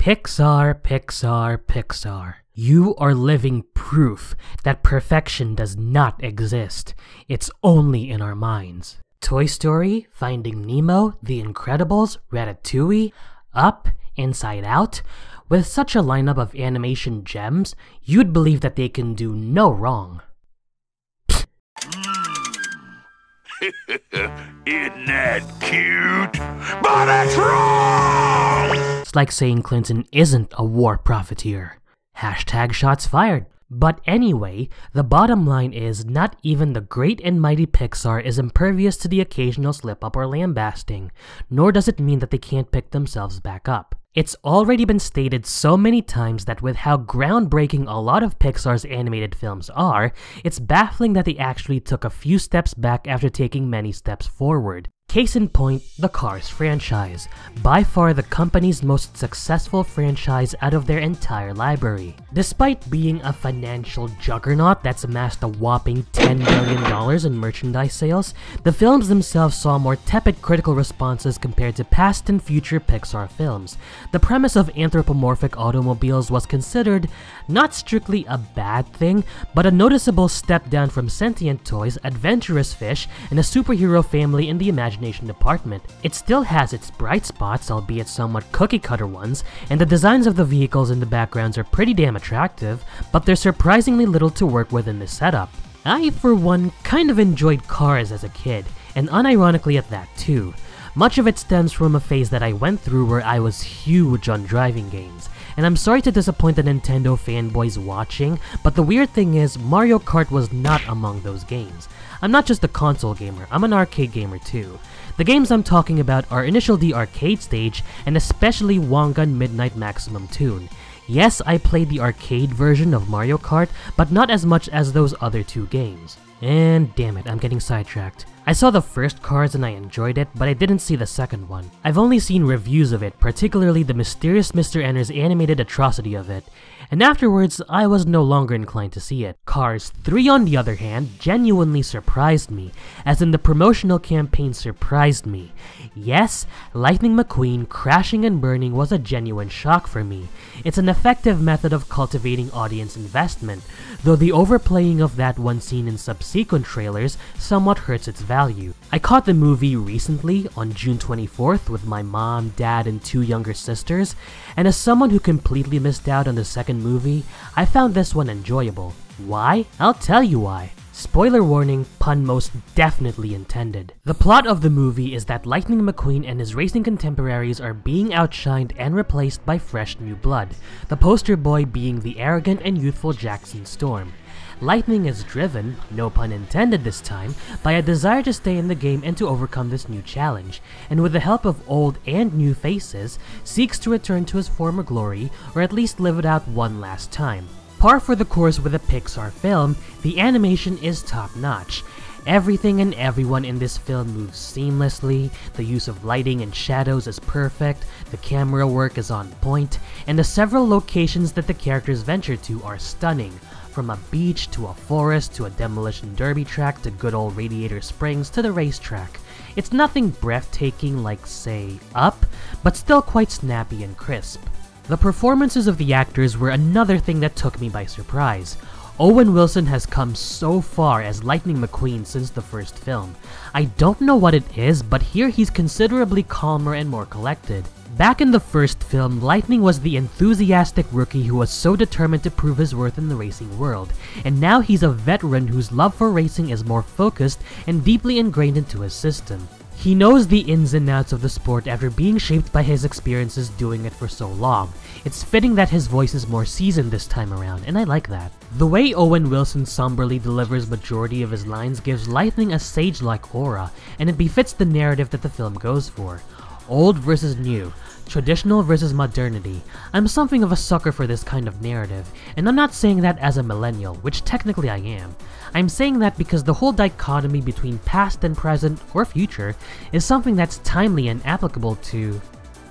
Pixar, Pixar, Pixar. You are living proof that perfection does not exist. It's only in our minds. Toy Story, Finding Nemo, The Incredibles, Ratatouille, Up, Inside Out. With such a lineup of animation gems, you'd believe that they can do no wrong. Isn't that cute? But it's wrong! It's like saying Clinton isn't a war profiteer. Hashtag shots fired. But anyway, the bottom line is not even the great and mighty Pixar is impervious to the occasional slip-up or lambasting, nor does it mean that they can't pick themselves back up. It's already been stated so many times that with how groundbreaking a lot of Pixar's animated films are, it's baffling that they actually took a few steps back after taking many steps forward. Case in point, the Cars franchise, by far the company's most successful franchise out of their entire library. Despite being a financial juggernaut that's amassed a whopping $10 billion in merchandise sales, the films themselves saw more tepid critical responses compared to past and future Pixar films. The premise of anthropomorphic automobiles was considered not strictly a bad thing, but a noticeable step down from sentient toys, adventurous fish, and a superhero family in the imagination department. It still has its bright spots, albeit somewhat cookie-cutter ones, and the designs of the vehicles in the backgrounds are pretty damn attractive, but there's surprisingly little to work with in this setup. I, for one, kind of enjoyed Cars as a kid, and unironically at that too. Much of it stems from a phase that I went through where I was huge on driving games. And I'm sorry to disappoint the Nintendo fanboys watching, but the weird thing is, Mario Kart was not among those games. I'm not just a console gamer, I'm an arcade gamer too. The games I'm talking about are Initial D Arcade Stage, and especially Wangan Midnight Maximum Tune. Yes, I played the arcade version of Mario Kart, but not as much as those other two games. And damn it, I'm getting sidetracked. I saw the first Cars and I enjoyed it, but I didn't see the second one. I've only seen reviews of it, particularly the Mysterious Mr. Enter's animated atrocity of it, and afterwards, I was no longer inclined to see it. Cars 3, on the other hand, genuinely surprised me, as in the promotional campaign surprised me. Yes, Lightning McQueen crashing and burning was a genuine shock for me. It's an effective method of cultivating audience investment, though the overplaying of that one scene in subsequent trailers somewhat hurts its value. I caught the movie recently, on June 24th, with my mom, dad, and 2 younger sisters, and as someone who completely missed out on the second movie, I found this one enjoyable. Why? I'll tell you why. Spoiler warning, pun most definitely intended. The plot of the movie is that Lightning McQueen and his racing contemporaries are being outshined and replaced by fresh new blood, the poster boy being the arrogant and youthful Jackson Storm. Lightning is driven, no pun intended this time, by a desire to stay in the game and to overcome this new challenge, and with the help of old and new faces, seeks to return to his former glory, or at least live it out one last time. Par for the course with a Pixar film, the animation is top-notch. Everything and everyone in this film moves seamlessly, the use of lighting and shadows is perfect, the camera work is on point, and the several locations that the characters venture to are stunning. From a beach to a forest to a demolition derby track to good old Radiator Springs to the racetrack. It's nothing breathtaking like, say, Up, but still quite snappy and crisp. The performances of the actors were another thing that took me by surprise. Owen Wilson has come so far as Lightning McQueen since the first film. I don't know what it is, but here he's considerably calmer and more collected. Back in the first film, Lightning was the enthusiastic rookie who was so determined to prove his worth in the racing world, and now he's a veteran whose love for racing is more focused and deeply ingrained into his system. He knows the ins and outs of the sport after being shaped by his experiences doing it for so long. It's fitting that his voice is more seasoned this time around, and I like that. The way Owen Wilson somberly delivers majority of his lines gives Lightning a sage-like aura, and it befits the narrative that the film goes for. Old versus new, traditional versus modernity. I'm something of a sucker for this kind of narrative, and I'm not saying that as a millennial, which technically I am. I'm saying that because the whole dichotomy between past and present, or future, is something that's timely and applicable to,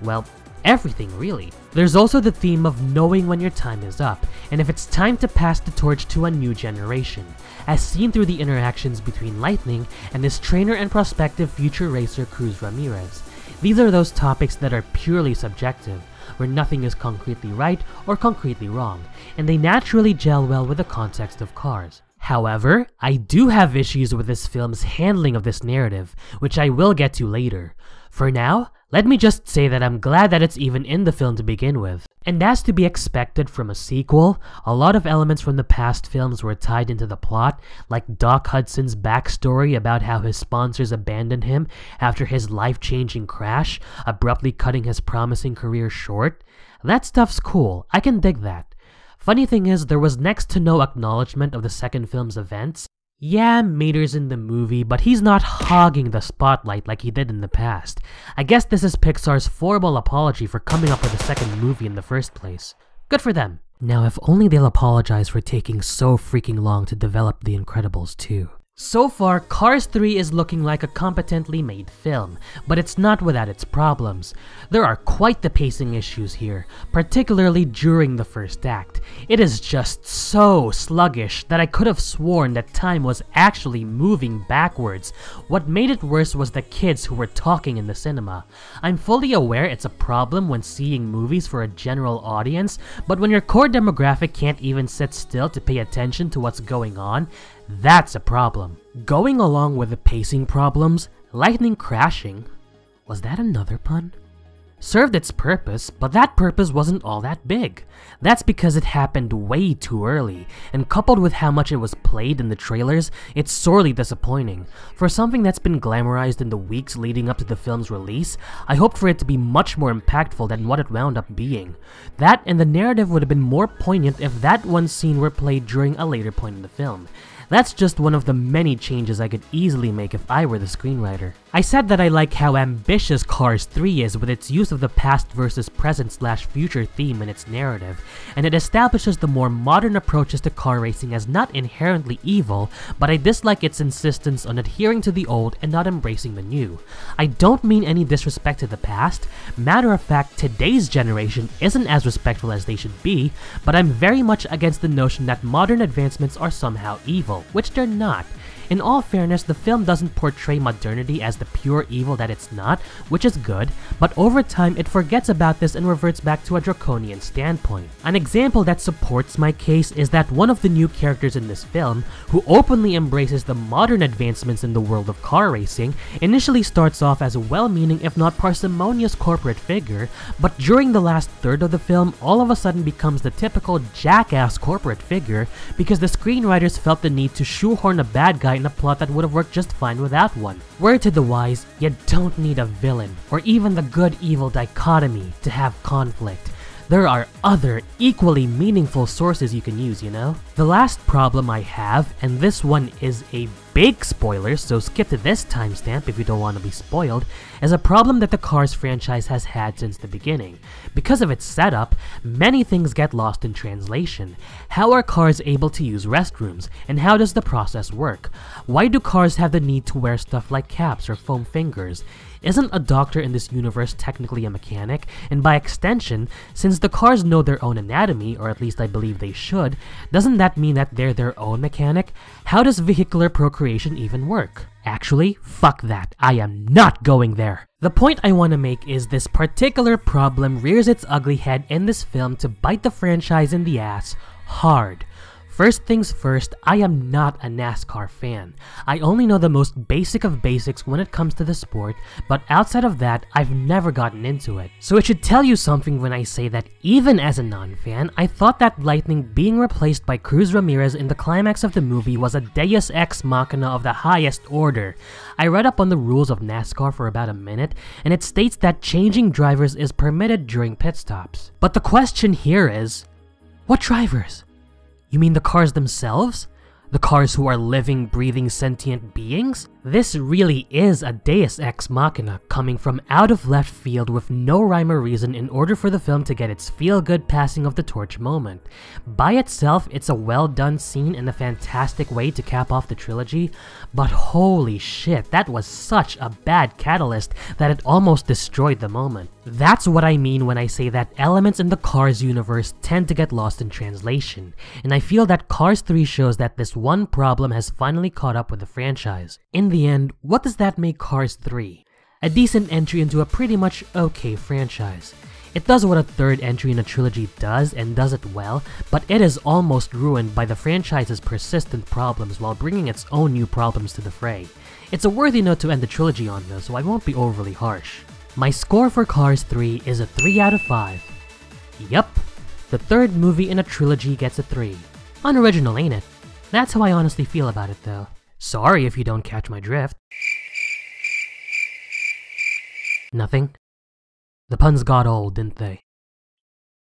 well, everything really. There's also the theme of knowing when your time is up, and if it's time to pass the torch to a new generation, as seen through the interactions between Lightning and his trainer and prospective future racer Cruz Ramirez. These are those topics that are purely subjective. where nothing is concretely right or concretely wrong, and they naturally gel well with the context of Cars. However, I do have issues with this film's handling of this narrative, which I will get to later. For now, let me just say that I'm glad that it's even in the film to begin with. And as to be expected from a sequel, a lot of elements from the past films were tied into the plot, like Doc Hudson's backstory about how his sponsors abandoned him after his life-changing crash, abruptly cutting his promising career short. That stuff's cool, I can dig that. Funny thing is, there was next to no acknowledgement of the second film's events. Yeah, Mater's in the movie, but he's not hogging the spotlight like he did in the past. I guess this is Pixar's formal apology for coming up with a second movie in the first place. Good for them. Now, if only they'll apologize for taking so freaking long to develop The Incredibles 2. So far, Cars 3 is looking like a competently made film, but it's not without its problems. There are quite the pacing issues here, particularly during the first act. It is just so sluggish that I could have sworn that time was actually moving backwards. What made it worse was the kids who were talking in the cinema. I'm fully aware it's a problem when seeing movies for a general audience, but when your core demographic can't even sit still to pay attention to what's going on, that's a problem. Going along with the pacing problems, lightning crashing, was that another pun? Served its purpose, but that purpose wasn't all that big. That's because it happened way too early, and coupled with how much it was played in the trailers, it's sorely disappointing. For something that's been glamorized in the weeks leading up to the film's release, I hoped for it to be much more impactful than what it wound up being. That and the narrative would have been more poignant if that one scene were played during a later point in the film. That's just one of the many changes I could easily make if I were the screenwriter. I said that I like how ambitious Cars 3 is with its use of the past versus present/future theme in its narrative, and it establishes the more modern approaches to car racing as not inherently evil, but I dislike its insistence on adhering to the old and not embracing the new. I don't mean any disrespect to the past. Matter of fact, today's generation isn't as respectful as they should be, but I'm very much against the notion that modern advancements are somehow evil, which they're not. In all fairness, the film doesn't portray modernity as the pure evil that it's not, which is good, but over time it forgets about this and reverts back to a draconian standpoint. An example that supports my case is that one of the new characters in this film, who openly embraces the modern advancements in the world of car racing, initially starts off as a well-meaning if not parsimonious corporate figure, but during the last third of the film all of a sudden becomes the typical jackass corporate figure because the screenwriters felt the need to shoehorn a bad guy in a plot that would have worked just fine without one. Word to the wise, you don't need a villain, or even the good-evil dichotomy, to have conflict. There are other, equally meaningful sources you can use, you know? The last problem I have, and this one is a big spoiler, so skip to this timestamp if you don't want to be spoiled, is a problem that the Cars franchise has had since the beginning. Because of its setup, many things get lost in translation. How are cars able to use restrooms, and how does the process work? Why do cars have the need to wear stuff like caps or foam fingers? Isn't a doctor in this universe technically a mechanic? And by extension, since the cars know their own anatomy, or at least I believe they should, doesn't that mean that they're their own mechanic? How does vehicular procreation even work? Actually, fuck that. I am not going there. The point I want to make is this particular problem rears its ugly head in this film to bite the franchise in the ass hard. First things first, I am not a NASCAR fan. I only know the most basic of basics when it comes to the sport, but outside of that, I've never gotten into it. So it should tell you something when I say that even as a non-fan, I thought that Lightning being replaced by Cruz Ramirez in the climax of the movie was a deus ex machina of the highest order. I read up on the rules of NASCAR for about a minute, and it states that changing drivers is permitted during pit stops. But the question here is, what drivers? You mean the cars themselves? The cars who are living, breathing, sentient beings? This really is a deus ex machina coming from out of left field with no rhyme or reason in order for the film to get its feel-good passing of the torch moment. By itself, it's a well-done scene and a fantastic way to cap off the trilogy, but holy shit, that was such a bad catalyst that it almost destroyed the moment. That's what I mean when I say that elements in the Cars universe tend to get lost in translation, and I feel that Cars 3 shows that this one problem has finally caught up with the franchise. In the end, what does that make Cars 3? A decent entry into a pretty much okay franchise. It does what a third entry in a trilogy does, and does it well, but it is almost ruined by the franchise's persistent problems while bringing its own new problems to the fray. It's a worthy note to end the trilogy on though, so I won't be overly harsh. My score for Cars 3 is a 3 out of 5. Yup, the third movie in a trilogy gets a 3. Unoriginal, ain't it? That's how I honestly feel about it though. Sorry if you don't catch my drift. Nothing? The puns got old, didn't they?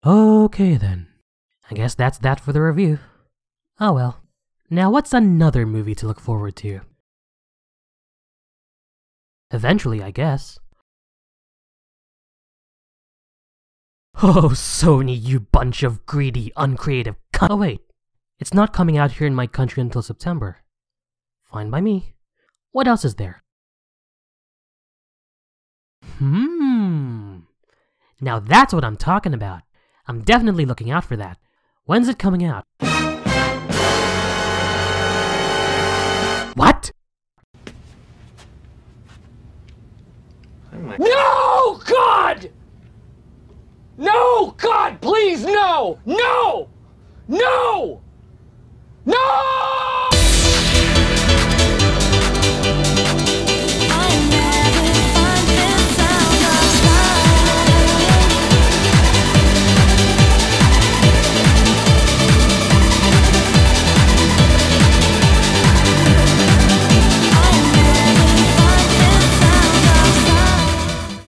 Okay then. I guess that's that for the review. Oh well. Now what's another movie to look forward to? Eventually, I guess. Oh, Sony, you bunch of greedy, uncreative Oh wait, it's not coming out here in my country until September. Fine by me. What else is there? Now that's what I'm talking about. I'm definitely looking out for that. When's it coming out? What? No, God! No, God, please, no! No! No!